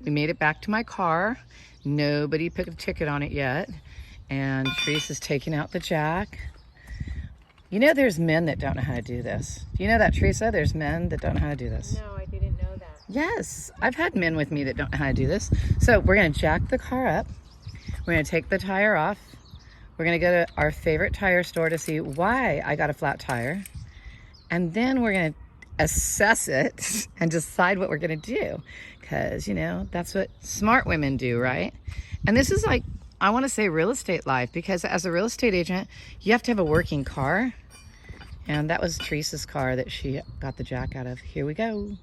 We made it back to my car. Nobody put a ticket on it yet. And Teresa's taking out the jack. You know there's men that don't know how to do this. Do you know that, Teresa? There's men that don't know how to do this. No, I didn't know that. Yes, I've had men with me that don't know how to do this. So we're gonna jack the car up. We're gonna take the tire off. We're gonna go to our favorite tire store to see why I got a flat tire. And then we're gonna assess it and decide what we're gonna do. Because, you know, that's what smart women do, right? And this is like, I wanna say real estate life, because as a real estate agent, you have to have a working car. And that was Teresa's car that she got the jack out of. Here we go.